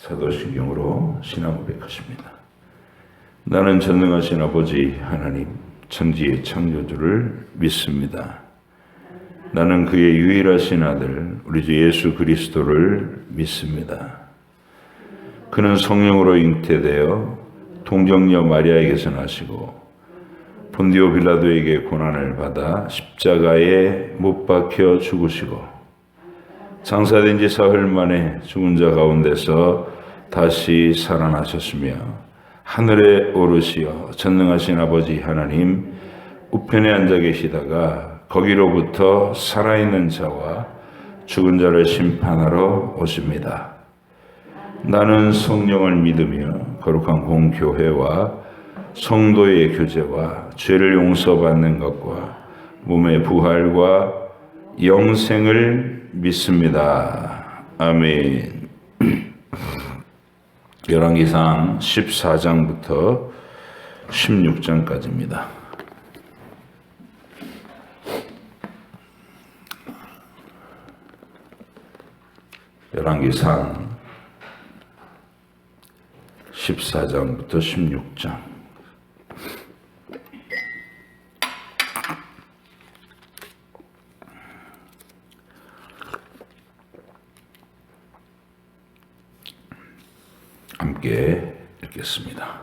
사도신경으로 신앙 고백하십니다. 나는 전능하신 아버지 하나님, 천지의 창조주를 믿습니다. 나는 그의 유일하신 아들 우리 주 예수 그리스도를 믿습니다. 그는 성령으로 잉태되어 동정녀 마리아에게서 나시고 본디오 빌라도에게 고난을 받아 십자가에 못 박혀 죽으시고 장사된 지 사흘 만에 죽은 자 가운데서 다시 살아나셨으며 하늘에 오르시어 전능하신 아버지 하나님 우편에 앉아 계시다가 거기로부터 살아있는 자와 죽은 자를 심판하러 오십니다. 나는 성령을 믿으며 거룩한 공교회와 성도의 교제와 죄를 용서받는 것과 몸의 부활과 영생을 믿습니다. 아멘. 열왕기상 14장부터 16장까지입니다. 열왕기상 14장부터 16장. 함께 읽겠습니다.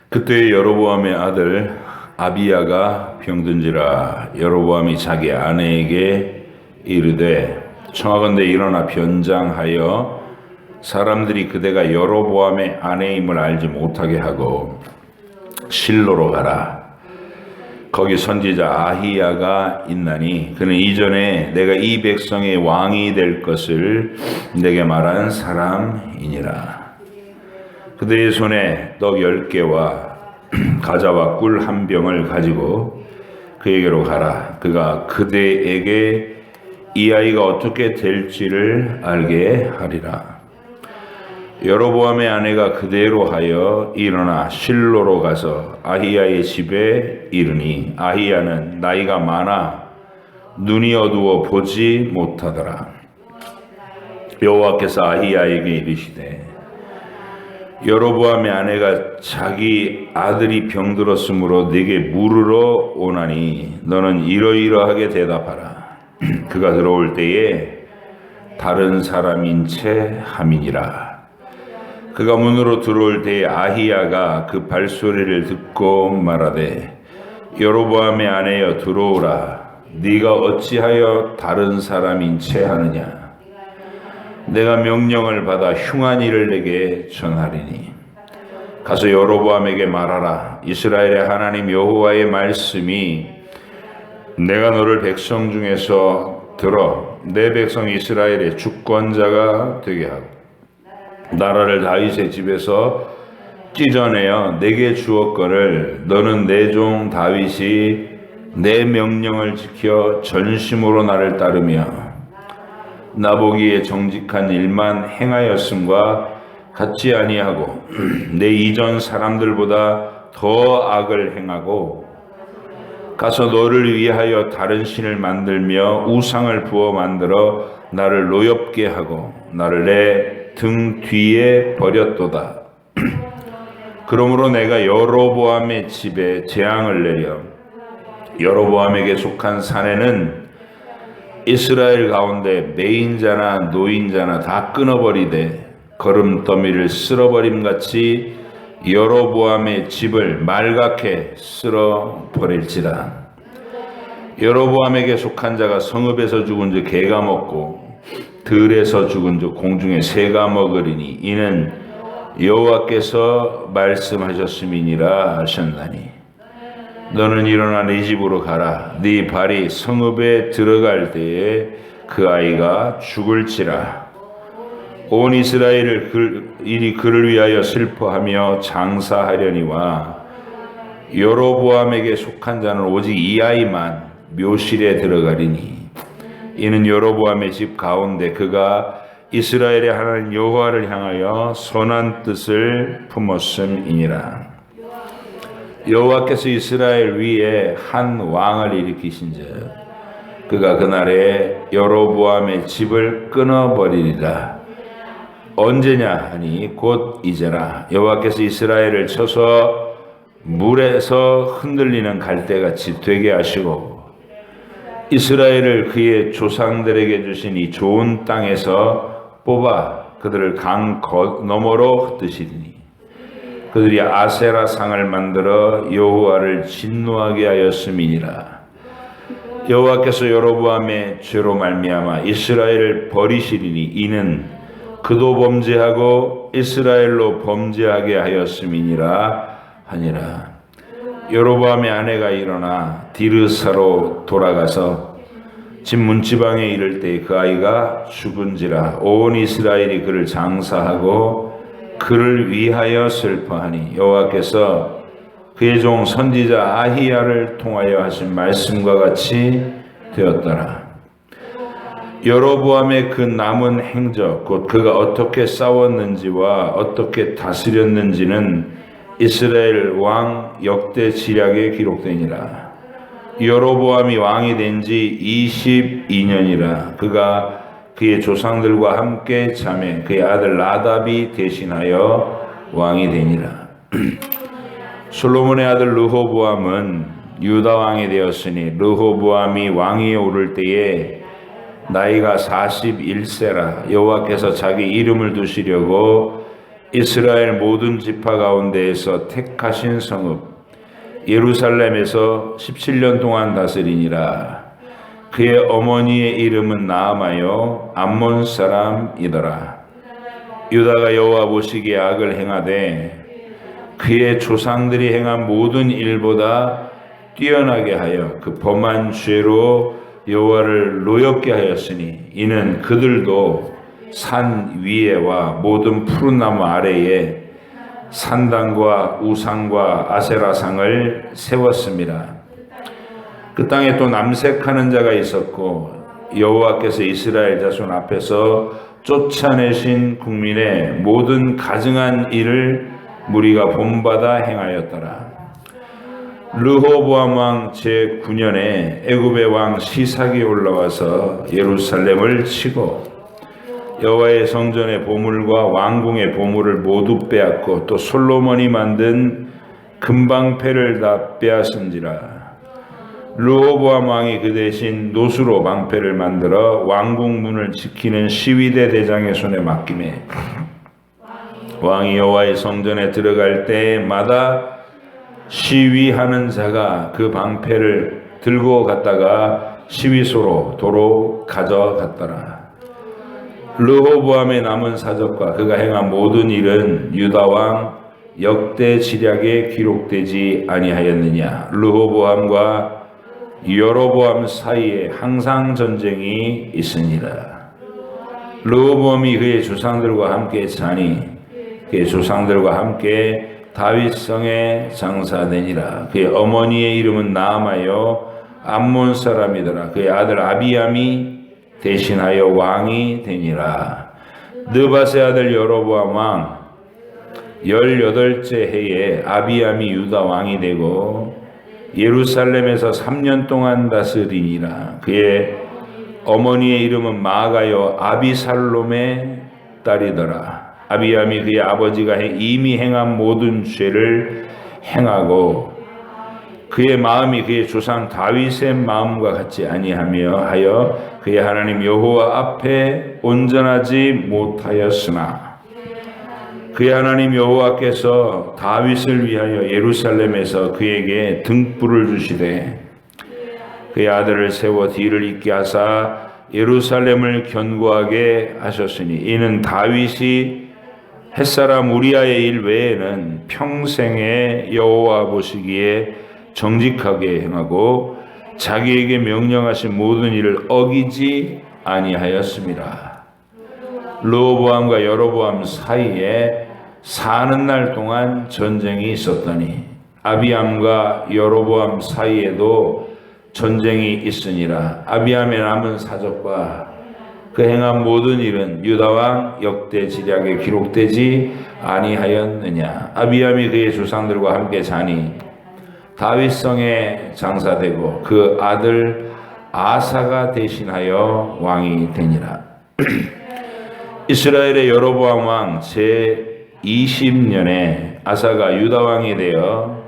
그때 여로보암의 아들 아비야가 병든지라 여로보암이 자기 아내에게 이르되 청하건대 일어나 변장하여 사람들이 그대가 여로보암의 아내임을 알지 못하게 하고 실로로 가라. 거기 선지자 아히야가 있나니 그는 이전에 내가 이 백성의 왕이 될 것을 내게 말한 사람이니라. 그대의 손에 떡 10개와 가자와 꿀 1병을 가지고 그에게로 가라. 그가 그대에게 이 아이가 어떻게 될지를 알게 하리라. 여로보암의 아내가 그대로 하여 일어나 실로로 가서 아히야의 집에 이르니 아히야는 나이가 많아 눈이 어두워 보지 못하더라. 여호와께서 아히야에게 이르시되 여로보암의 아내가 자기 아들이 병들었으므로 네게 물으러 오나니 너는 이러이러하게 대답하라. 그가 들어올 때에 다른 사람인 채 함이니라. 그가 문으로 들어올 때에 아히야가 그 발소리를 듣고 말하되 여로보암의 아내여 들어오라. 네가 어찌하여 다른 사람인 채 하느냐. 내가 명령을 받아 흉한 일을 내게 전하리니 가서 여로보암에게 말하라. 이스라엘의 하나님 여호와의 말씀이 내가 너를 백성 중에서 들어 내 백성 이스라엘의 주권자가 되게 하고 나라를 다윗의 집에서 찢어내어 내게 주었거늘 너는 내 종 다윗이 내 명령을 지켜 전심으로 나를 따르며 나보기에 정직한 일만 행하였음과 같지 아니하고 내 이전 사람들보다 더 악을 행하고 가서 너를 위하여 다른 신을 만들며 우상을 부어 만들어 나를 노엽게 하고 나를 내 등 뒤에 버렸도다. 그러므로 내가 여로보암의 집에 재앙을 내려 여로보암에게 속한 산에는 이스라엘 가운데 매인자나 노인자나 다 끊어버리되 거름더미를 쓸어버림같이 여로보암의 집을 말갛게 쓸어버릴지라. 여로보암에게 속한 자가 성읍에서 죽은 즉 개가 먹고 들에서 죽은 즉 공중에 새가 먹으리니 이는 여호와께서 말씀하셨음이니라 하셨나니 너는 일어나 네 집으로 가라. 네 발이 성읍에 들어갈 때에 그 아이가 죽을지라. 온 이스라엘이 그를 위하여 슬퍼하며 장사하려니와 여로보암에게 속한 자는 오직 이 아이만 묘실에 들어가리니 이는 여로보암의 집 가운데 그가 이스라엘의 하나님 여호와를 향하여 선한 뜻을 품었음이니라. 여호와께서 이스라엘 위에 한 왕을 일으키신즉 그가 그날에 여로보암의 집을 끊어버리리라. 언제냐 하니 곧 이제라. 여호와께서 이스라엘을 쳐서 물에서 흔들리는 갈대같이 되게 하시고 이스라엘을 그의 조상들에게 주신 이 좋은 땅에서 뽑아 그들을 강 너머로 흩으시리니 그들이 아세라 상을 만들어 여호와를 진노하게 하였음이니라. 여호와께서 여로보암의 죄로 말미암아 이스라엘을 버리시리니 이는 그도 범죄하고 이스라엘로 범죄하게 하였음이니라 하니라. 여로보암의 아내가 일어나 디르사로 돌아가서 집 문지방에 이를 때 그 아이가 죽은지라 온 이스라엘이 그를 장사하고 그를 위하여 슬퍼하니 여호와께서 그의 종 선지자 아히야를 통하여 하신 말씀과 같이 되었더라. 여로보암의 그 남은 행적 곧 그가 어떻게 싸웠는지와 어떻게 다스렸는지는 이스라엘 왕 역대 지략에 기록되니라. 여로보암이 왕이 된 지 22년이라. 그가 그의 조상들과 함께 자매 그의 아들 나답이 대신하여 왕이 되니라. 솔로몬의 아들 르호보암은 유다 왕이 되었으니 르호보암이 왕위에 오를 때에 나이가 41세라. 여호와께서 자기 이름을 두시려고 이스라엘 모든 지파 가운데에서 택하신 성읍 예루살렘에서 17년 동안 다스리니라. 그의 어머니의 이름은 나아마요 암몬 사람이더라. 유다가 여호와 보시기에 악을 행하되 그의 조상들이 행한 모든 일보다 뛰어나게 하여 그 범한 죄로 여호와를 노엽게 하였으니 이는 그들도 산 위에와 모든 푸른 나무 아래에 산당과 우상과 아세라상을 세웠습니다. 그 땅에 또 남색하는 자가 있었고 여호와께서 이스라엘 자손 앞에서 쫓아내신 국민의 모든 가증한 일을 무리가 본받아 행하였더라. 르호보암 왕 제9년에 애굽의 왕 시삭이 올라와서 예루살렘을 치고 여호와의 성전의 보물과 왕궁의 보물을 모두 빼앗고 또 솔로몬이 만든 금방패를 다 빼앗은지라. 르호보암 왕이 그 대신 노수로 방패를 만들어 왕궁 문을 지키는 시위대 대장의 손에 맡기매 왕이 여호와의 성전에 들어갈 때마다 시위하는 자가 그 방패를 들고 갔다가 시위소로 도로 가져갔더라. 르호보암의 남은 사적과 그가 행한 모든 일은 유다 왕 역대 지략에 기록되지 아니하였느냐. 르호보암과 여로보암 사이에 항상 전쟁이 있으니라. 르호보암이 그의 조상들과 함께 자니 그의 조상들과 함께 다윗성에 장사되니라. 그의 어머니의 이름은 나아마요 암몬 사람이더라. 그의 아들 아비암이 대신하여 왕이 되니라. 느밧의 아들 여로보암 왕 18째 해에 아비암이 유다 왕이 되고 예루살렘에서 3년 동안 다스리니라. 그의 어머니의 이름은 마아가요 아비살롬의 딸이더라. 아비암이 그의 아버지가 이미 행한 모든 죄를 행하고 그의 마음이 그의 조상 다윗의 마음과 같지 아니하며 하여 그의 하나님 여호와 앞에 온전하지 못하였으나 그의 하나님 여호와께서 다윗을 위하여 예루살렘에서 그에게 등불을 주시되 그의 아들을 세워 뒤를 잇게 하사 예루살렘을 견고하게 하셨으니 이는 다윗이 햇사람 우리아의 일 외에는 평생에 여호와 보시기에 정직하게 행하고 자기에게 명령하신 모든 일을 어기지 아니하였습니다. 르호보암과 여로보암 사이에 사는 날 동안 전쟁이 있었더니 아비암과 여로보암 사이에도 전쟁이 있으니라. 아비암의 남은 사적과 그 행한 모든 일은 유다왕 역대 지략에 기록되지 아니하였느냐. 아비암이 그의 조상들과 함께 자니 다윗성에 장사되고 그 아들 아사가 대신하여 왕이 되니라. 이스라엘의 여로보암 왕 제20년에 아사가 유다 왕이 되어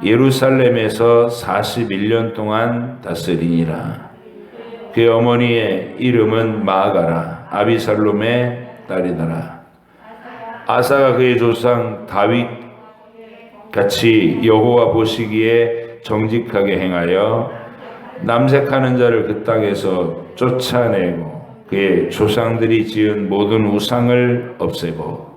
예루살렘에서 41년 동안 다스리니라. 그의 어머니의 이름은 마아가라 아비살롬의 딸이더라. 아사가 그의 조상 다윗 같이 여호와 보시기에 정직하게 행하여 남색하는 자를 그 땅에서 쫓아내고 그의 조상들이 지은 모든 우상을 없애고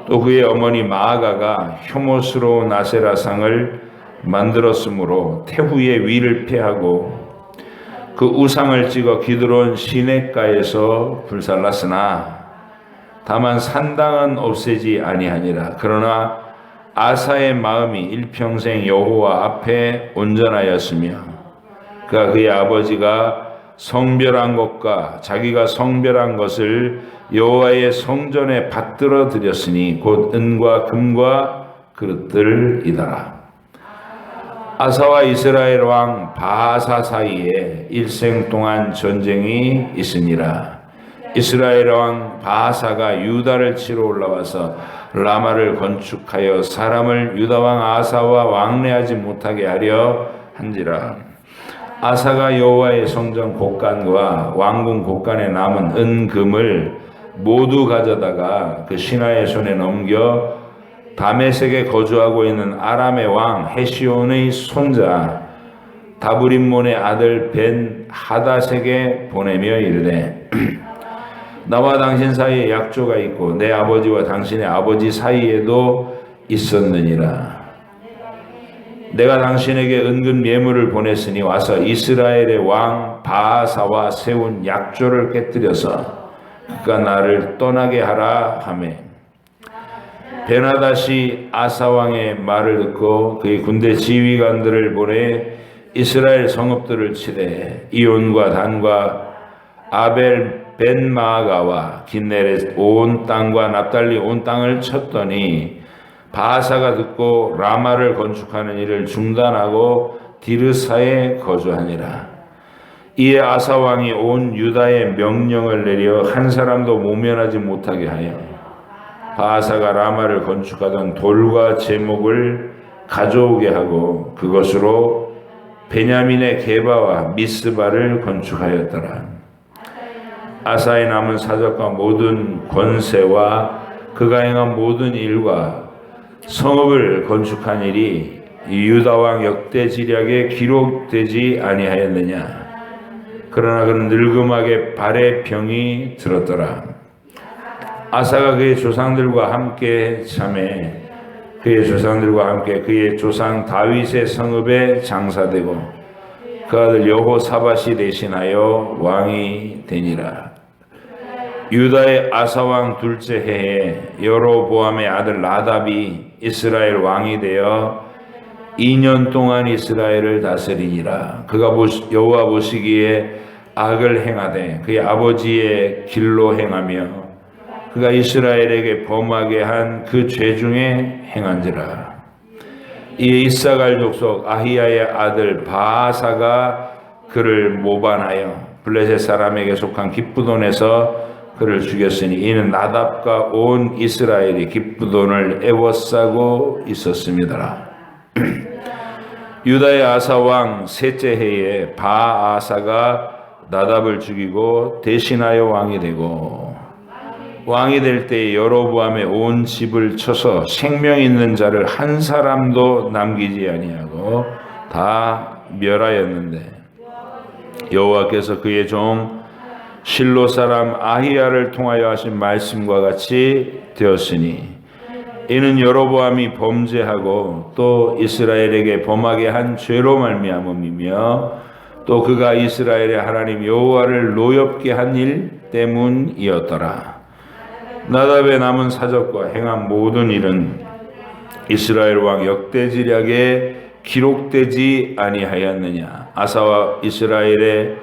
또 그의 어머니 마아가가 혐오스러운 아세라상을 만들었으므로 태후의 위를 폐하고 그 우상을 찍어 기드론 시냇가에서 불살랐으나 다만 산당은 없애지 아니하니라. 그러나 아사의 마음이 일평생 여호와 앞에 온전하였으며 그가 그의 아버지가 성별한 것과 자기가 성별한 것을 여호와의 성전에 받들어 드렸으니 곧 은과 금과 그릇들이더라. 아사와 이스라엘 왕 바하사 사이에 일생 동안 전쟁이 있으니라. 이스라엘 왕 바하사가 유다를 치러 올라와서 라마를 건축하여 사람을 유다 왕 아사와 왕래하지 못하게 하려 한지라. 아사가 여호와의 성전 곳간과 왕궁 곳간에 남은 은금을 모두 가져다가 그 신하의 손에 넘겨 다메섹에 거주하고 있는 아람의 왕 헤시온의 손자 다브림몬의 아들 벤 하다색에 보내며 이르되 나와 당신 사이에 약조가 있고 내 아버지와 당신의 아버지 사이에도 있었느니라. 내가 당신에게 은근 예물을 보냈으니 와서 이스라엘의 왕 바하사와 세운 약조를 깨뜨려서 그가 나를 떠나게 하라 하매 베나다시 아사 왕의 말을 듣고 그의 군대 지휘관들을 보내 이스라엘 성읍들을 치되 이온과 단과 아벨 벤마아가와 긴네렛 온 땅과 납달리 온 땅을 쳤더니 바하사가 듣고 라마를 건축하는 일을 중단하고 디르사에 거주하니라. 이에 아사 왕이 온 유다에 명령을 내려 한 사람도 모면하지 못하게 하여 바하사가 라마를 건축하던 돌과 제목을 가져오게 하고 그것으로 베냐민의 게바와 미스바를 건축하였더라. 아사의 남은 사적과 모든 권세와 그가 행한 모든 일과 성읍을 건축한 일이 유다 왕 역대지략에 기록되지 아니하였느냐. 그러나 그는 늙음하게 발에 병이 들었더라. 아사가 그의 조상들과 함께 참에 그의 조상들과 함께 그의 조상 다윗의 성읍에 장사되고 그 아들 여호사밧이 대신하여 왕이 되니라. 유다의 아사 왕 둘째 해에 여로보암의 아들 나답이 이스라엘 왕이 되어 2년 동안 이스라엘을 다스리니라. 그가 여호와 보시기에 악을 행하되 그의 아버지의 길로 행하며 그가 이스라엘에게 범하게 한 그 죄 중에 행한지라. 이에 이사갈 족속 아히야의 아들 바하사가 그를 모반하여 블레셋 사람에게 속한 기브돈에서 그를 죽였으니 이는 나답과 온 이스라엘이 기브돈을 애워싸고 있었습니다. 유다의 아사 왕 셋째 해에 바하사가 나답을 죽이고 대신하여 왕이 되고 왕이 될 때에 여로보암의 온 집을 쳐서 생명 있는 자를 한 사람도 남기지 아니하고 다 멸하였는데 여호와께서 그의 종 실로 사람 아히야를 통하여 하신 말씀과 같이 되었으니 이는 여로보암이 범죄하고 또 이스라엘에게 범하게 한 죄로 말미암음이며 또 그가 이스라엘의 하나님 여호와를 노엽게 한 일 때문이었더라. 나답의 남은 사적과 행한 모든 일은 이스라엘 왕 역대지략에 기록되지 아니하였느냐. 아사와 이스라엘의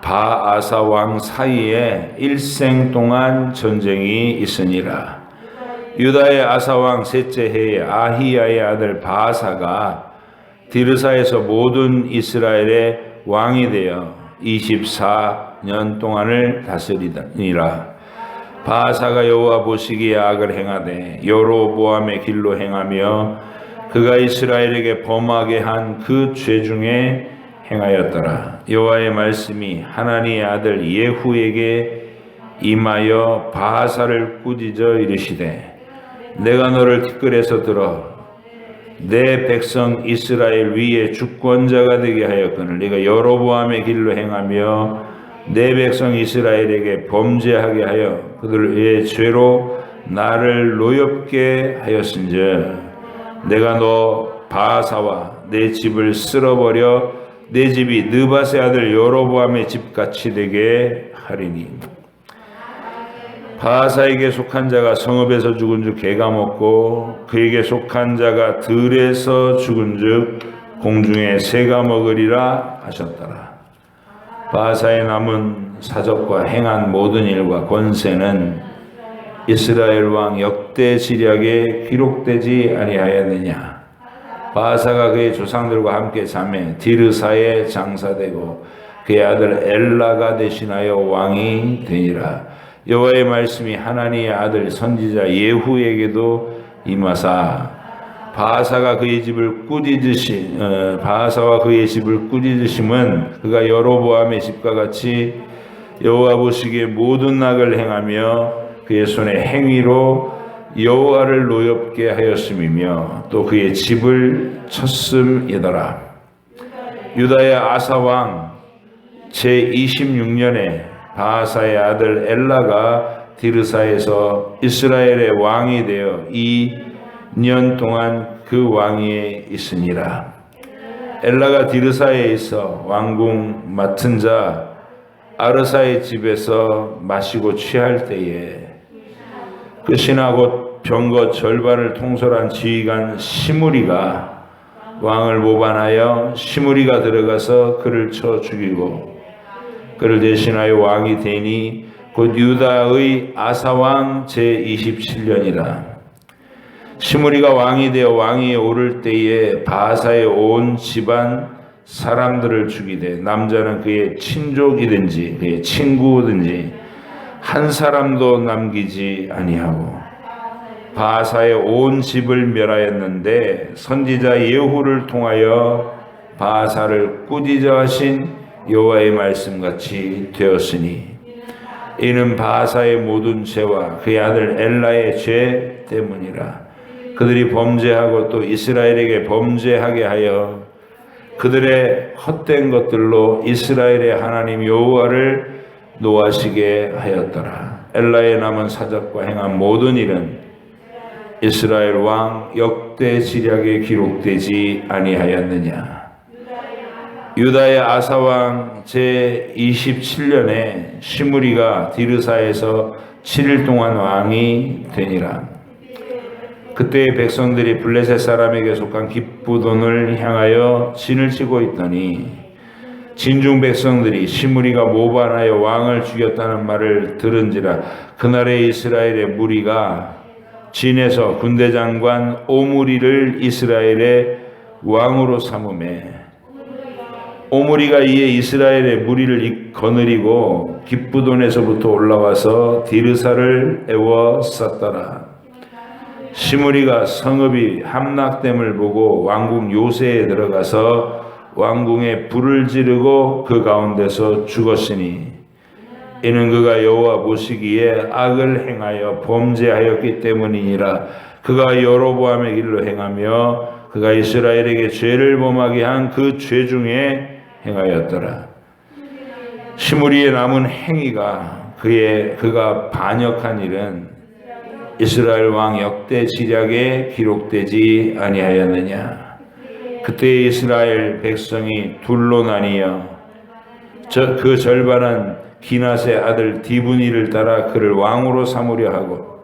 바아사 왕 사이에 일생 동안 전쟁이 있으니라. 유다의 아사 왕 셋째 해에 아히야의 아들 바아사가 디르사에서 모든 이스라엘의 왕이 되어 24년 동안을 다스리니라. 바아사가 여호와 보시기에 악을 행하되 여로보암의 길로 행하며 그가 이스라엘에게 범하게 한 그 죄 중에 행하였더라. 여호와의 말씀이 하나니의 아들 예후에게 임하여 바아사를 꾸짖어 이르시되 내가 너를 티끌에서 들어 내 백성 이스라엘 위에 주권자가 되게 하였거늘 네가 여로보암의 길로 행하며 내 백성 이스라엘에게 범죄하게 하여 그들의 죄로 나를 노엽게 하였은즉 내가 너 바아사와 내 집을 쓸어버려 내 집이 느밧의 아들 여로보암의 집같이 되게 하리니. 바아사에게 속한 자가 성읍에서 죽은즉 개가 먹고 그에게 속한 자가 들에서 죽은즉 공중에 새가 먹으리라 하셨더라. 바아사의 남은 사적과 행한 모든 일과 권세는 이스라엘 왕 역대 지략에 기록되지 아니하였느냐. 바아사가 그의 조상들과 함께 잠에 디르사에 장사되고 그의 아들 엘라가 대신하여 왕이 되니라. 여호와의 말씀이 하나니의 아들 선지자 예후에게도 임하사 바아사와 그의 집을 꾸짖으심은 그가 여로보암의 집과 같이 여호와 보시기에 모든 악을 행하며 그의 손의 행위로 여호와를 노엽게 하였음이며 또 그의 집을 쳤음이더라. 유다의 아사 왕 제26년에 바아사의 아들 엘라가 디르사에서 이스라엘의 왕이 되어 2년 동안 그 왕위에 있으니라. 엘라가 디르사에 있어 왕궁 맡은 자 아르사의 집에서 마시고 취할 때에 그 신하 곧 병거 절반을 통솔한 지휘관 시므리가 왕을 모반하여 시므리가 들어가서 그를 쳐 죽이고 그를 대신하여 왕이 되니 곧 유다의 아사왕 제27년이라. 시므리가 왕이 되어 왕위에 오를 때에 바아사의 온 집안 사람들을 죽이되 남자는 그의 친족이든지 그의 친구든지 한 사람도 남기지 아니하고 바아사의 온 집을 멸하였는데 선지자 예후를 통하여 바아사를 꾸짖어 하신 여호와의 말씀같이 되었으니 이는 바아사의 모든 죄와 그의 아들 엘라의 죄 때문이라. 그들이 범죄하고 또 이스라엘에게 범죄하게 하여 그들의 헛된 것들로 이스라엘의 하나님 여호와를 노하시게 하였더라. 엘라의 남은 사적과 행한 모든 일은 이스라엘 왕 역대 지략에 기록되지 아니하였느냐. 유다의 아사왕 제27년에 시므리가 디르사에서 7일 동안 왕이 되니라. 그때의 백성들이 블레셋 사람에게 속한 기쁘돈을 향하여 진을 치고 있더니 진중 백성들이 시므리가 모반하여 왕을 죽였다는 말을 들은지라. 그날에 이스라엘의 무리가 진에서 군대장관 오므리를 이스라엘의 왕으로 삼음에 오므리가 이에 이스라엘의 무리를 거느리고 기쁘돈에서부터 올라와서 디르사를 에워쌌더라. 시므리가 성읍이 함락됨을 보고 왕궁 요새에 들어가서 왕궁에 불을 지르고 그 가운데서 죽었으니 이는 그가 여호와 보시기에 악을 행하여 범죄하였기 때문이니라. 그가 여로보암의 길로 행하며 그가 이스라엘에게 죄를 범하게 한 그 죄 중에 행하였더라. 시므리의 남은 행위가 그가 반역한 일은 이스라엘 왕 역대 지략에 기록되지 아니하였느냐. 그때 이스라엘 백성이 둘로 나뉘어 그 절반은 기낫의 아들 디브니를 따라 그를 왕으로 삼으려 하고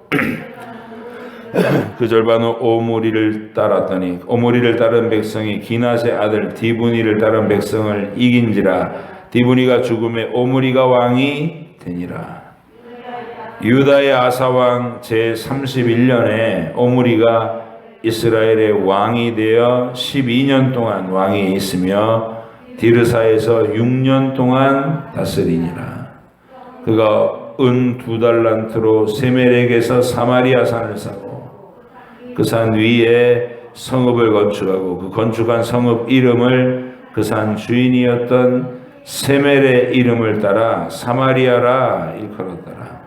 그 절반은 오므리를 따랐더니 오므리를 따른 백성이 기낫의 아들 디브니를 따른 백성을 이긴지라. 디브니가 죽음에 오므리가 왕이 되니라. 유다의 아사왕 제31년에 오므리가 이스라엘의 왕이 되어 12년 동안 왕이 있으며 디르사에서 6년 동안 다스리니라. 그가 은 2달란트로 세멜에게서 사마리아 산을 사고 그 산 위에 성읍을 건축하고 그 건축한 성읍 이름을 그 산 주인이었던 세멜의 이름을 따라 사마리아라 일컬었더라.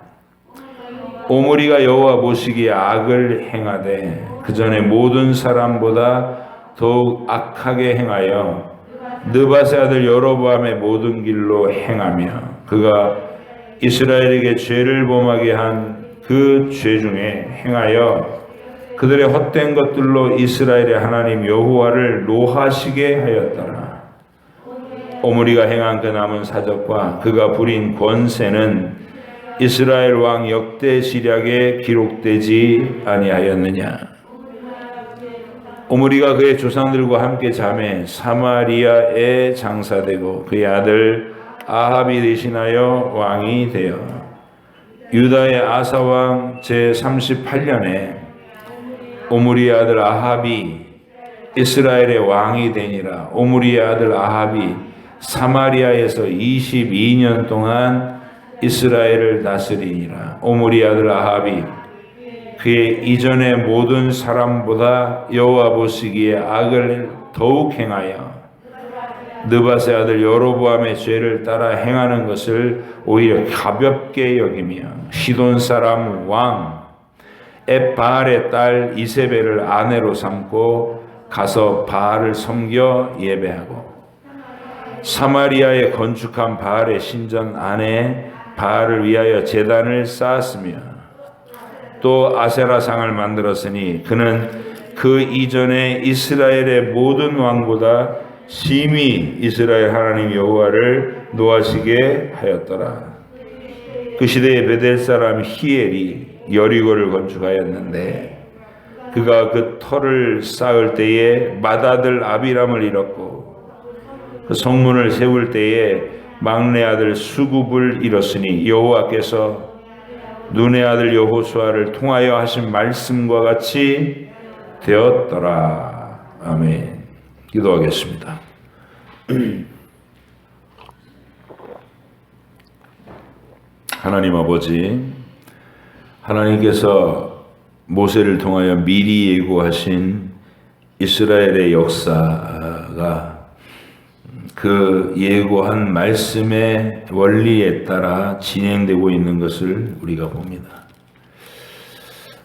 오므리가 여호와 보시기에 악을 행하되 그 전에 모든 사람보다 더욱 악하게 행하여 느밧의 아들 여로보암의 모든 길로 행하며 그가 이스라엘에게 죄를 범하게 한 그 죄 중에 행하여 그들의 헛된 것들로 이스라엘의 하나님 여호와를 노하시게 하였더라. 오므리가 행한 그 남은 사적과 그가 부린 권세는 이스라엘 왕 역대 시략에 기록되지 아니하였느냐. 오므리가 그의 조상들과 함께 잠에 사마리아에 장사되고 그의 아들 아합이 대신하여 왕이 되어 유다의 아사 왕 제38년에 오므리의 아들 아합이 이스라엘의 왕이 되니라. 오므리의 아들 아합이 사마리아에서 22년 동안 이스라엘을 다스리니라. 오므리의 아들 아합이 그의 이전의 모든 사람보다 여호와 보시기에 악을 더욱 행하여 느밧의 아들 여로보암의 죄를 따라 행하는 것을 오히려 가볍게 여기며 시돈 사람 왕 엣바알의 딸 이세벨을 아내로 삼고 가서 바알을 섬겨 예배하고 사마리아에 건축한 바알의 신전 안에 바알을 위하여 제단을 쌓았으며 또 아세라상을 만들었으니 그는 그 이전에 이스라엘의 모든 왕보다 심히 이스라엘 하나님 여호와를 노하시게 하였더라. 그 시대에 베델 사람 히엘이 여리고를 건축하였는데 그가 그 터를 쌓을 때에 맏아들 아비람을 잃었고 그 성문을 세울 때에 막내 아들 수굽을 잃었으니 여호와께서 눈의 아들 여호수아를 통하여 하신 말씀과 같이 되었더라. 아멘. 기도하겠습니다. 하나님 아버지, 하나님께서 모세를 통하여 미리 예고하신 이스라엘의 역사가 그 예고한 말씀의 원리에 따라 진행되고 있는 것을 우리가 봅니다.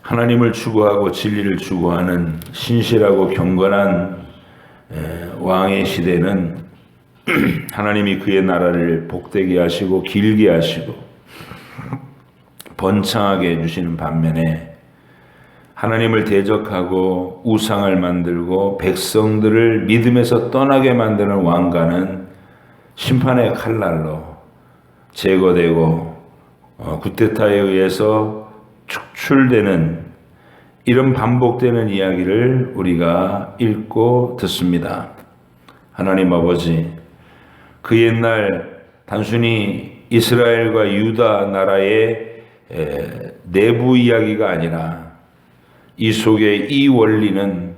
하나님을 추구하고 진리를 추구하는 신실하고 경건한 왕의 시대는 하나님이 그의 나라를 복되게 하시고 길게 하시고 번창하게 해주시는 반면에 하나님을 대적하고 우상을 만들고 백성들을 믿음에서 떠나게 만드는 왕가는 심판의 칼날로 제거되고 구테타에 의해서 축출되는 이런 반복되는 이야기를 우리가 읽고 듣습니다. 하나님 아버지, 그 옛날 단순히 이스라엘과 유다 나라의 내부 이야기가 아니라 이 속에 이 원리는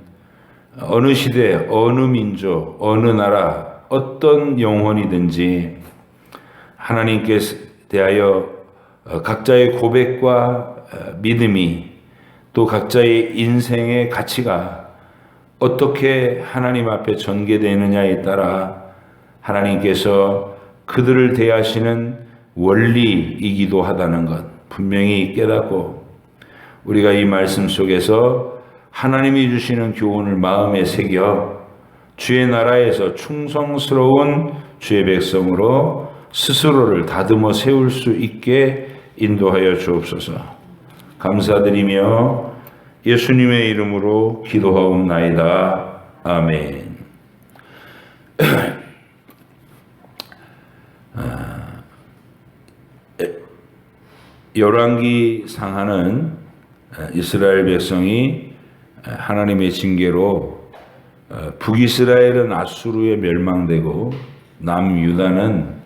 어느 시대, 어느 민족, 어느 나라, 어떤 영혼이든지 하나님께 대하여 각자의 고백과 믿음이 또 각자의 인생의 가치가 어떻게 하나님 앞에 전개되느냐에 따라 하나님께서 그들을 대하시는 원리이기도 하다는 것 분명히 깨닫고 우리가 이 말씀 속에서 하나님이 주시는 교훈을 마음에 새겨 주의 나라에서 충성스러운 주의 백성으로 스스로를 다듬어 세울 수 있게 인도하여 주옵소서. 감사드리며 예수님의 이름으로 기도하옵나이다. 아멘. 열왕기 상하는 이스라엘 백성이 하나님의 징계로 북이스라엘은 아수르에 멸망되고 남유다는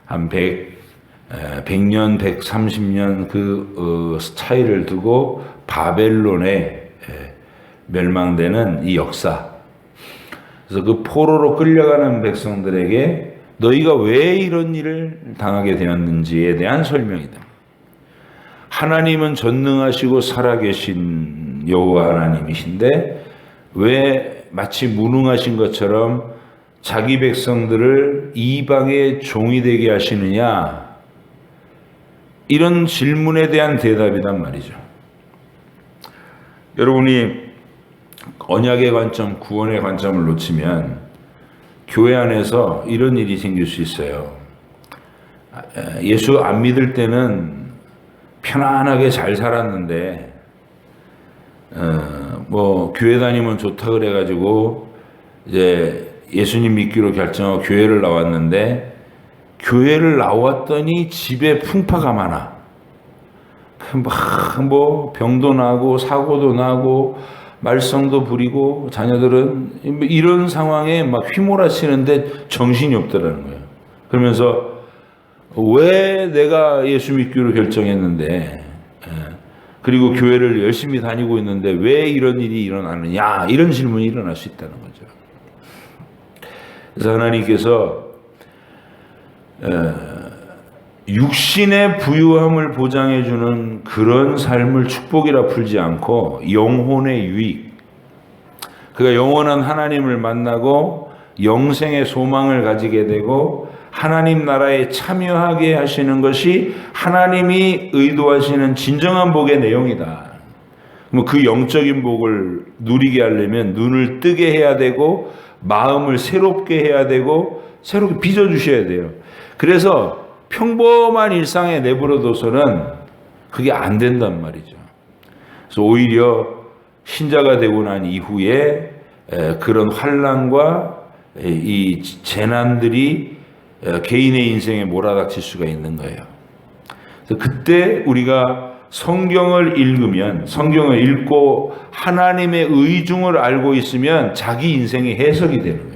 한 100년, 130년 그 차이를 두고 바벨론에 멸망되는 이 역사. 그래서 그 포로로 끌려가는 백성들에게 너희가 왜 이런 일을 당하게 되었는지에 대한 설명이다. 하나님은 전능하시고 살아계신 여호와 하나님이신데 왜 마치 무능하신 것처럼 자기 백성들을 이방의 종이 되게 하시느냐? 이런 질문에 대한 대답이란 말이죠. 여러분이 언약의 관점, 구원의 관점을 놓치면 교회 안에서 이런 일이 생길 수 있어요. 예수 안 믿을 때는 편안하게 잘 살았는데 교회 다니면 좋다 그래가지고 이제 예수님 믿기로 결정하고 교회를 나왔는데 교회를 나왔더니 집에 풍파가 많아. 막 병도 나고 사고도 나고 말썽도 부리고 자녀들은 이런 상황에 막 휘몰아치는데 정신이 없더라는 거예요. 그러면서 왜 내가 예수 믿기로 결정했는데 그리고 교회를 열심히 다니고 있는데 왜 이런 일이 일어나느냐, 이런 질문이 일어날 수 있다는 거죠. 그래서 하나님께서 육신의 부유함을 보장해주는 그런 삶을 축복이라 풀지 않고 영혼의 유익, 그가 영원한 하나님을 만나고 영생의 소망을 가지게 되고 하나님 나라에 참여하게 하시는 것이 하나님이 의도하시는 진정한 복의 내용이다. 그 영적인 복을 누리게 하려면 눈을 뜨게 해야 되고 마음을 새롭게 해야 되고 새롭게 빚어주셔야 돼요. 그래서 평범한 일상에 내버려둬서는 그게 안 된단 말이죠. 그래서 오히려 신자가 되고 난 이후에 그런 환난과 이 재난들이 개인의 인생에 몰아닥칠 수가 있는 거예요. 그래서 그때 우리가 성경을 읽으면, 성경을 읽고 하나님의 의중을 알고 있으면 자기 인생이 해석이 되는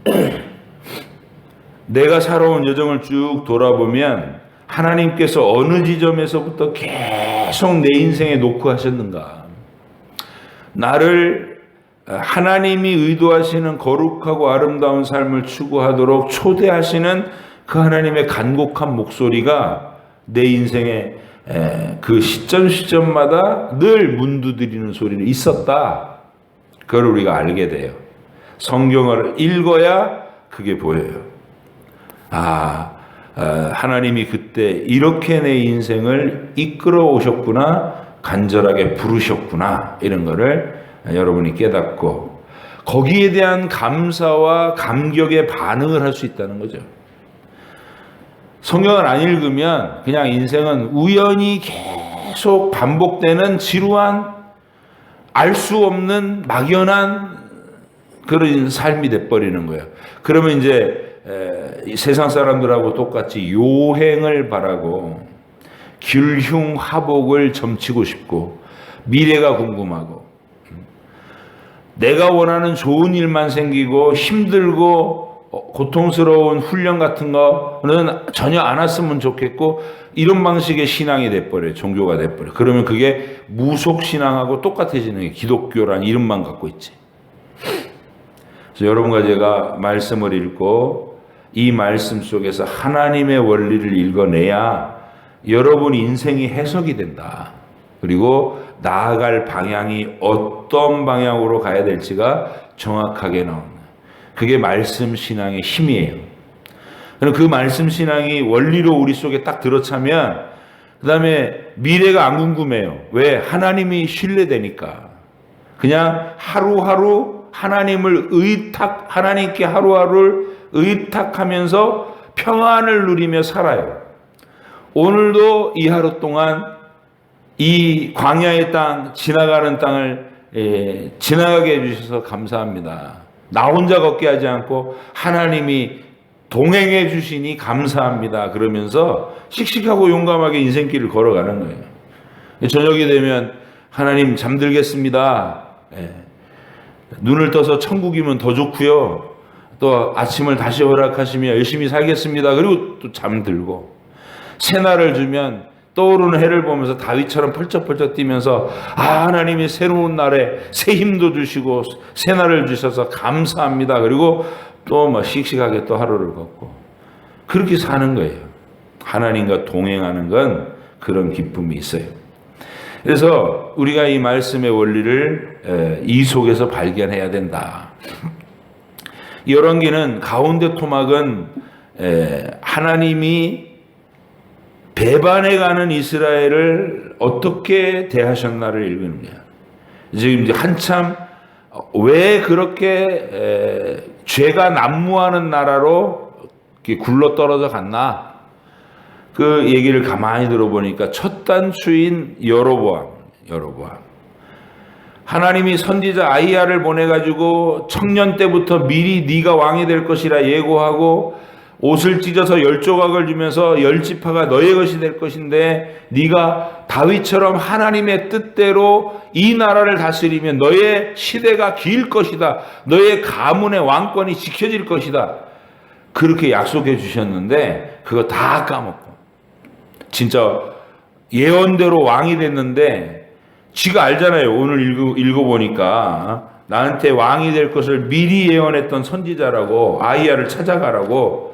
거예요. 내가 살아온 여정을 쭉 돌아보면 하나님께서 어느 지점에서부터 계속 내 인생에 놓고 하셨는가. 나를 하나님이 의도하시는 거룩하고 아름다운 삶을 추구하도록 초대하시는 그 하나님의 간곡한 목소리가 내 인생에 그 시점마다 늘 문두드리는 소리는 있었다. 그걸 우리가 알게 돼요. 성경을 읽어야 그게 보여요. 하나님이 그때 이렇게 내 인생을 이끌어 오셨구나, 간절하게 부르셨구나, 이런 거를 여러분이 깨닫고 거기에 대한 감사와 감격의 반응을 할 수 있다는 거죠. 성경을 안 읽으면 그냥 인생은 우연히 계속 반복되는 지루한, 알 수 없는 막연한 그런 삶이 돼버리는 거예요. 그러면 이제 세상 사람들하고 똑같이 요행을 바라고 길흉하복을 점치고 싶고 미래가 궁금하고 내가 원하는 좋은 일만 생기고 힘들고 고통스러운 훈련 같은 거는 전혀 안 왔으면 좋겠고 이런 방식의 신앙이 돼버려요. 종교가 돼버려요. 그러면 그게 무속신앙하고 똑같아지는 게 기독교란 이름만 갖고 있지. 그래서 여러분과 제가 말씀을 읽고 이 말씀 속에서 하나님의 원리를 읽어내야 여러분 인생이 해석이 된다. 그리고 나아갈 방향이 어떤 방향으로 가야 될지가 정확하게 나옵니다. 그게 말씀 신앙의 힘이에요. 그 말씀 신앙이 원리로 우리 속에 딱 들어차면 그 다음에 미래가 안 궁금해요. 왜? 하나님이 신뢰되니까. 그냥 하루하루 하나님께 하루하루를 의탁하면서 평안을 누리며 살아요. 오늘도 이 하루 동안 이 광야의 땅, 지나가는 땅을 지나가게 해주셔서 감사합니다. 나 혼자 걷게 하지 않고 하나님이 동행해 주시니 감사합니다. 그러면서 씩씩하고 용감하게 인생길을 걸어가는 거예요. 저녁이 되면 하나님 잠들겠습니다. 눈을 떠서 천국이면 더 좋고요. 또 아침을 다시 허락하시며 열심히 살겠습니다. 그리고 또 잠들고 새날을 주면 떠오르는 해를 보면서 다윗처럼 펄쩍펄쩍 뛰면서 하나님이 새로운 날에 새 힘도 주시고 새날을 주셔서 감사합니다. 그리고 또 뭐 씩씩하게 또 하루를 걷고 그렇게 사는 거예요. 하나님과 동행하는 건 그런 기쁨이 있어요. 그래서 우리가 이 말씀의 원리를 이 속에서 발견해야 된다. 열왕기는 가운데 토막은 하나님이 배반해가는 이스라엘을 어떻게 대하셨나를 읽는 거야. 지금 이제 한참 왜 그렇게 죄가 난무하는 나라로 굴러 떨어져 갔나? 그 얘기를 가만히 들어보니까 첫 단추인 여로보암. 하나님이 선지자 아히야를 보내가지고 청년 때부터 미리 네가 왕이 될 것이라 예고하고 옷을 찢어서 10조각을 주면서 10지파가 너의 것이 될 것인데 네가 다윗처럼 하나님의 뜻대로 이 나라를 다스리면 너의 시대가 길 것이다. 너의 가문의 왕권이 지켜질 것이다. 그렇게 약속해 주셨는데 그거 다 까먹고 진짜 예언대로 왕이 됐는데 지가 알잖아요. 오늘 읽어보니까 나한테 왕이 될 것을 미리 예언했던 선지자라고 아히야를 찾아가라고.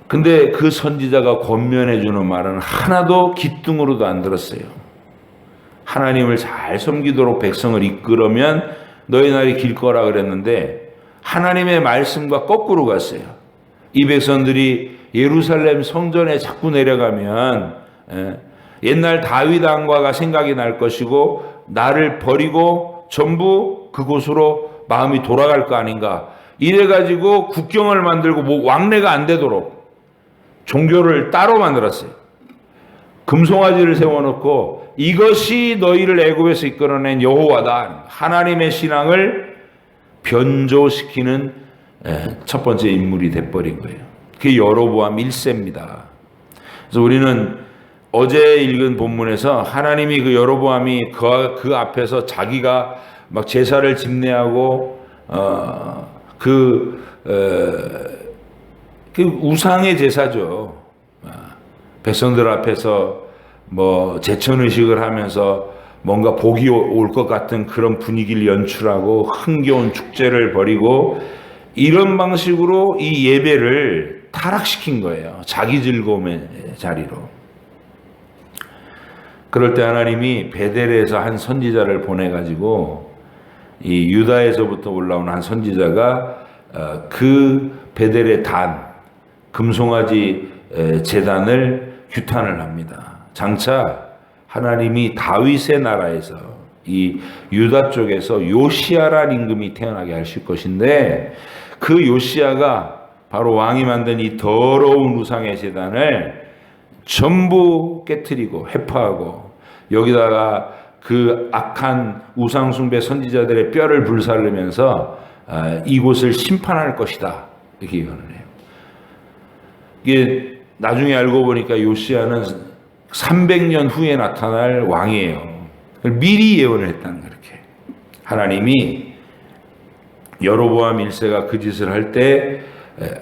근데 그 선지자가 권면해 주는 말은 하나도 귓등으로도 안 들었어요. 하나님을 잘 섬기도록 백성을 이끌으면 너희 날이 길 거라 그랬는데 하나님의 말씀과 거꾸로 갔어요. 이 백성들이 예루살렘 성전에 자꾸 내려가면 옛날 다윗 왕과가 생각이 날 것이고 나를 버리고 전부 그곳으로 마음이 돌아갈 거 아닌가. 이래가지고 국경을 만들고 왕래가 안 되도록 종교를 따로 만들었어요. 금송아지를 세워놓고 이것이 너희를 애굽에서 이끌어낸 여호와다. 하나님의 신앙을 변조시키는 첫 번째 인물이 돼버린 거예요. 그게 여로보암 1세입니다. 그래서 우리는 어제 읽은 본문에서 하나님이 그 여로보암이 그 앞에서 자기가 막 제사를 집례하고 그 우상의 제사죠. 백성들 앞에서 뭐 제천의식을 하면서 뭔가 복이 올 것 같은 그런 분위기를 연출하고 흥겨운 축제를 벌이고 이런 방식으로 이 예배를 타락시킨 거예요. 자기 즐거움의 자리로. 그럴 때 하나님이 베델에서 한 선지자를 보내가지고 이 유다에서부터 올라온 한 선지자가 그 베델의 단, 금송아지 제단을 규탄을 합니다. 장차 하나님이 다윗의 나라에서 이 유다 쪽에서 요시야란 임금이 태어나게 하실 것인데 그 요시야가 바로 왕이 만든 이 더러운 우상의 제단을 전부 깨트리고 회파하고 여기다가 그 악한 우상숭배 선지자들의 뼈를 불살르면서 이곳을 심판할 것이다. 이렇게 예언을 해요. 이게 나중에 알고 보니까 요시야는 300년 후에 나타날 왕이에요. 미리 예언을 했다는 거예요. 이렇게 하나님이 여로보암 1세가 그 짓을 할 때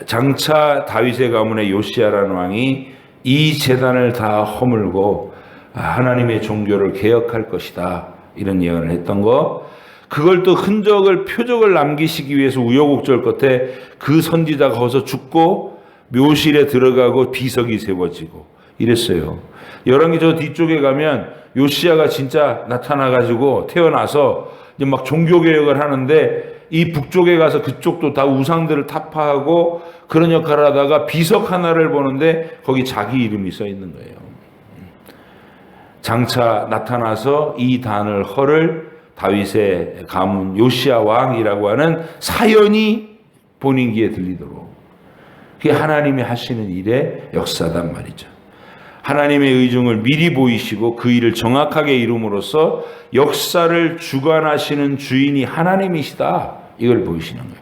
장차 다윗의 가문의 요시야라는 왕이 이 제단을 다 허물고 하나님의 종교를 개혁할 것이다. 이런 예언을 했던 거. 그걸 또 표적을 남기시기 위해서 우여곡절 끝에 그 선지자가 거기서 죽고 묘실에 들어가고 비석이 세워지고 이랬어요. 열왕기 저 뒤쪽에 가면 요시야가 진짜 나타나가지고 태어나서 이제 막 종교개혁을 하는데 이 북쪽에 가서 그쪽도 다 우상들을 타파하고 그런 역할을 하다가 비석 하나를 보는데 거기 자기 이름이 써 있는 거예요. 장차 나타나서 이 단을 헐을 다윗의 가문 요시야 왕이라고 하는 사연이 본인 귀에 들리도록 그게 하나님이 하시는 일의 역사단 말이죠. 하나님의 의중을 미리 보이시고 그 일을 정확하게 이룸으로써 역사를 주관하시는 주인이 하나님이시다. 이걸 보이시는 거예요.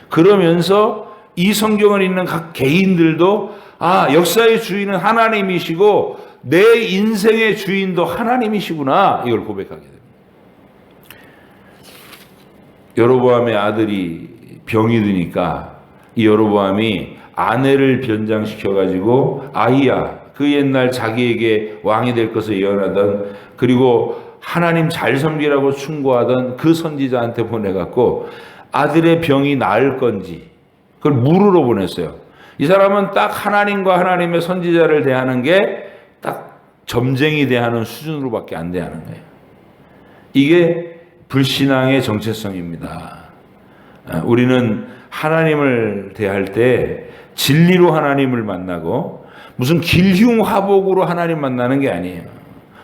그러면서 이 성경을 읽는 각 개인들도 역사의 주인은 하나님이시고 내 인생의 주인도 하나님이시구나. 이걸 고백하게 됩니다. 여로보암의 아들이 병이 드니까 이 여로보암이 아내를 변장시켜가지고 아히야 그 옛날 자기에게 왕이 될 것을 예언하던 그리고 하나님 잘 섬기라고 충고하던 그 선지자한테 보내갖고 아들의 병이 나을 건지 그걸 물으러 보냈어요. 이 사람은 딱 하나님과 하나님의 선지자를 대하는 게 딱 점쟁이 대하는 수준으로밖에 안 대하는 거예요. 이게 불신앙의 정체성입니다. 우리는 하나님을 대할 때 진리로 하나님을 만나고 무슨 길흉화복으로 하나님 만나는 게 아니에요.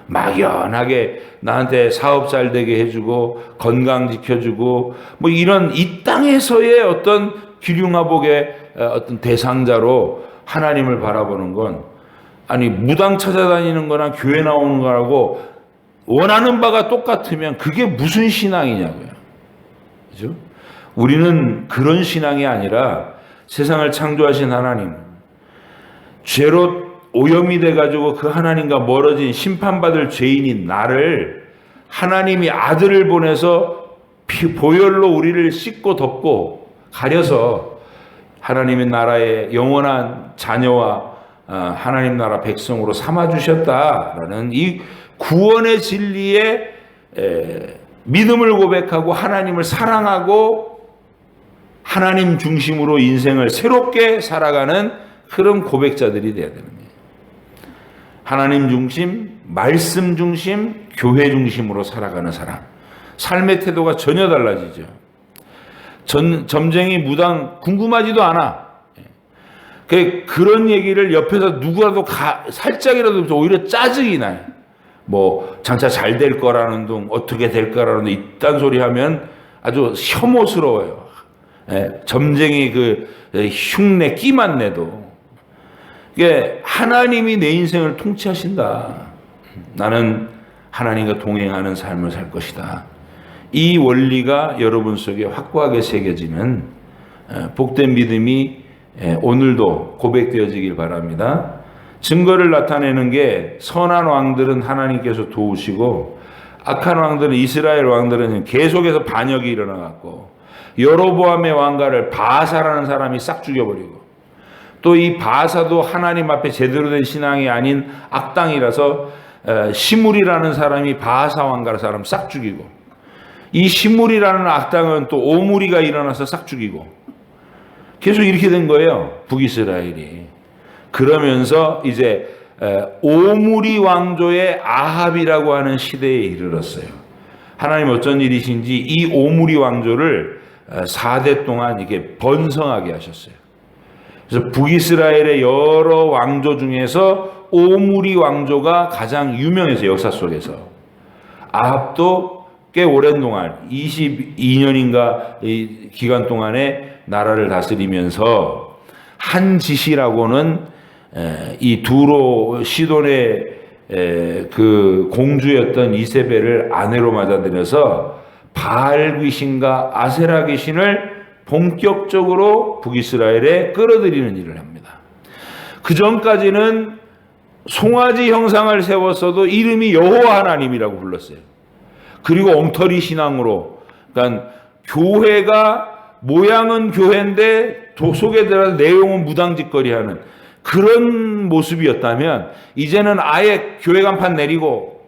막연하게 나한테 사업 잘 되게 해주고 건강 지켜주고 뭐 이런 이 땅에서의 어떤 길흉화복의 어떤 대상자로 하나님을 바라보는 건 아니 무당 찾아다니는 거랑 교회 나오는 거라고 원하는 바가 똑같으면 그게 무슨 신앙이냐고요. 그죠? 우리는 그런 신앙이 아니라 세상을 창조하신 하나님, 죄로 오염이 돼가지고 그 하나님과 멀어진 심판받을 죄인인 나를 하나님이 아들을 보내서 보혈로 우리를 씻고 덮고 가려서 하나님의 나라의 영원한 자녀와 하나님 나라 백성으로 삼아주셨다라는 이 구원의 진리에 믿음을 고백하고 하나님을 사랑하고 하나님 중심으로 인생을 새롭게 살아가는 그런 고백자들이 돼야 되는 거예요. 하나님 중심, 말씀 중심, 교회 중심으로 살아가는 사람. 삶의 태도가 전혀 달라지죠. 점쟁이 무당 궁금하지도 않아. 그런 얘기를 옆에서 누구라도 살짝이라도 오히려 짜증이 나요. 뭐 장차 잘 될 거라는 둥 어떻게 될 거라는 둥 이딴 소리 하면 아주 혐오스러워요. 점쟁이 그 흉내 끼만 내도 이게 하나님이 내 인생을 통치하신다. 나는 하나님과 동행하는 삶을 살 것이다. 이 원리가 여러분 속에 확고하게 새겨지는 복된 믿음이 오늘도 고백되어지길 바랍니다. 증거를 나타내는 게 선한 왕들은 하나님께서 도우시고 악한 왕들은 이스라엘 왕들은 계속해서 반역이 일어나갖고 여로보암의 왕가를 바사라는 사람이 싹 죽여버리고 또 이 바사도 하나님 앞에 제대로 된 신앙이 아닌 악당이라서 시물이라는 사람이 바사 왕가를 사람 싹 죽이고 이 시물이라는 악당은 또 오므리가 일어나서 싹 죽이고 계속 이렇게 된 거예요. 북이스라엘이. 그러면서 이제 오므리 왕조의 아합이라고 하는 시대에 이르렀어요. 하나님 어쩐 일이신지 이 오므리 왕조를 4대 동안 이렇게 번성하게 하셨어요. 그래서 북이스라엘의 여러 왕조 중에서 오므리 왕조가 가장 유명해서 역사 속에서 아합도 꽤 오랜 동안 22년인가 이 기간 동안에 나라를 다스리면서 한지시라고는 이 두로 시돈의 그 공주였던 이세벨을 아내로 맞아들여서 바알 귀신과 아세라 귀신을 본격적으로 북이스라엘에 끌어들이는 일을 합니다. 그 전까지는 송아지 형상을 세웠어도 이름이 여호와 하나님이라고 불렀어요. 그리고 엉터리 신앙으로, 그러니까 교회가 모양은 교회인데 속에 들어가서 내용은 무당짓거리하는 그런 모습이었다면 이제는 아예 교회 간판 내리고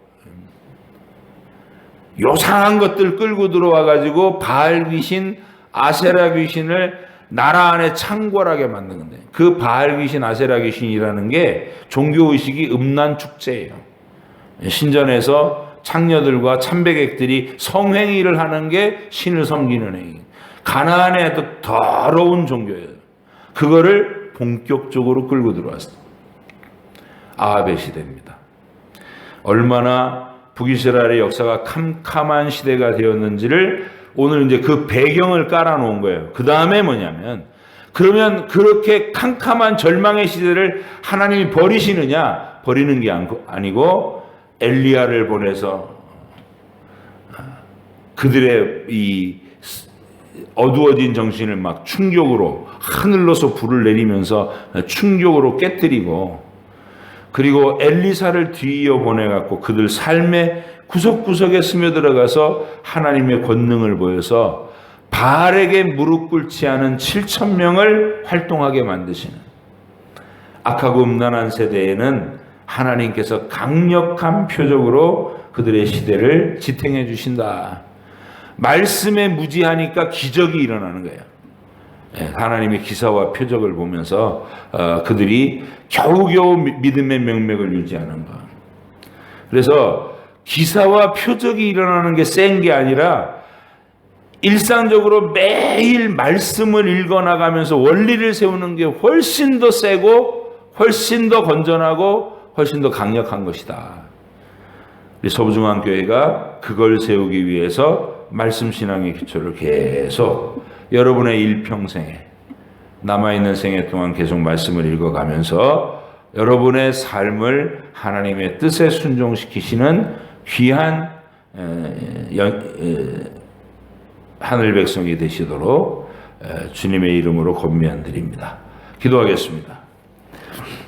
요상한 것들 끌고 들어와 가지고 바알 귀신, 아세라 귀신을 나라 안에 창궐하게 만든 건데 그 바알 귀신, 아세라 귀신이라는 게 종교의식이 음란 축제예요. 신전에서 창녀들과 참배객들이 성행위를 하는 게 신을 섬기는 행위. 가나안의 더러운 종교예요. 그거를 본격적으로 끌고 들어왔어요. 아합의 시대입니다. 얼마나 북이스라엘의 역사가 캄캄한 시대가 되었는지를 오늘 이제 그 배경을 깔아놓은 거예요. 그 다음에 뭐냐면, 그러면 그렇게 캄캄한 절망의 시대를 하나님이 버리시느냐? 버리는 게 아니고 엘리야를 보내서 그들의 이 어두워진 정신을 막 충격으로 하늘로서 불을 내리면서 충격으로 깨뜨리고, 그리고 엘리사를 뒤이어 보내갖고 그들 삶의 구석구석에 스며들어가서 하나님의 권능을 보여서 바알에게 무릎 꿇지 않은 7,000명을 활동하게 만드시는, 악하고 음란한 세대에는 하나님께서 강력한 표적으로 그들의 시대를 지탱해 주신다. 말씀에 무지하니까 기적이 일어나는 거예요. 하나님의 기사와 표적을 보면서 그들이 겨우겨우 믿음의 명맥을 유지하는 것. 그래서 기사와 표적이 일어나는 게 센 게 아니라 일상적으로 매일 말씀을 읽어나가면서 원리를 세우는 게 훨씬 더 세고 훨씬 더 건전하고 훨씬 더 강력한 것이다. 우리 서부중앙교회가 그걸 세우기 위해서 말씀신앙의 기초를 계속 여러분의 일평생에 남아있는 생애 동안 계속 말씀을 읽어가면서 여러분의 삶을 하나님의 뜻에 순종시키시는 귀한 하늘 백성이 되시도록 주님의 이름으로 권면 드립니다. 기도하겠습니다.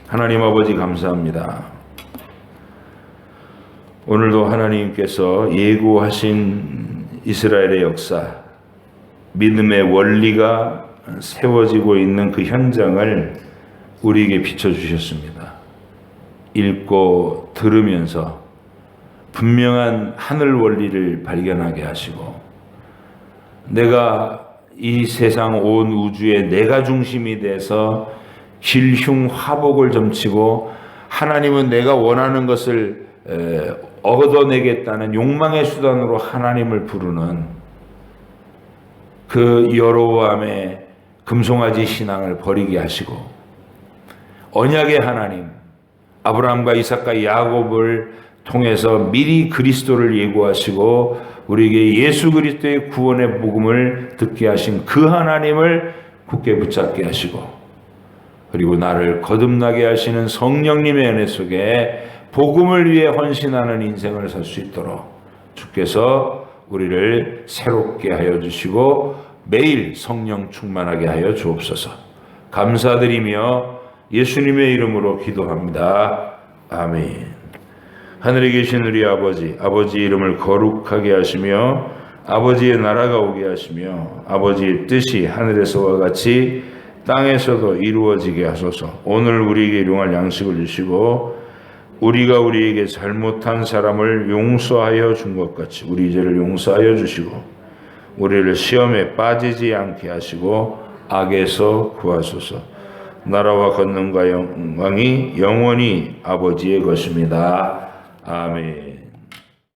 하나님 아버지 감사합니다. 오늘도 하나님께서 예고하신 이스라엘의 역사, 믿음의 원리가 세워지고 있는 그 현장을 우리에게 비춰주셨습니다. 읽고 들으면서 분명한 하늘 원리를 발견하게 하시고 내가 이 세상 온 우주에 내가 중심이 돼서 질흉화복을 점치고 하나님은 내가 원하는 것을 얻어내겠다는 욕망의 수단으로 하나님을 부르는 그 여로보암의 금송아지 신앙을 버리게 하시고 언약의 하나님 아브라함과 이삭과 야곱을 통해서 미리 그리스도를 예고하시고 우리에게 예수 그리스도의 구원의 복음을 듣게 하신 그 하나님을 굳게 붙잡게 하시고 그리고 나를 거듭나게 하시는 성령님의 은혜 속에 복음을 위해 헌신하는 인생을 살 수 있도록 주께서 우리를 새롭게 하여 주시고 매일 성령 충만하게 하여 주옵소서. 감사드리며 예수님의 이름으로 기도합니다. 아멘. 하늘에 계신 우리 아버지, 아버지의 이름을 거룩하게 하시며 아버지의 나라가 오게 하시며 아버지의 뜻이 하늘에서와 같이 땅에서도 이루어지게 하소서. 오늘 우리에게 일용할 양식을 주시고 우리가 우리에게 잘못한 사람을 용서하여 준 것 같이 우리 죄를 용서하여 주시고 우리를 시험에 빠지지 않게 하시고 악에서 구하소서. 나라와 권능과 영광이 영원히 아버지의 것입니다. 아멘.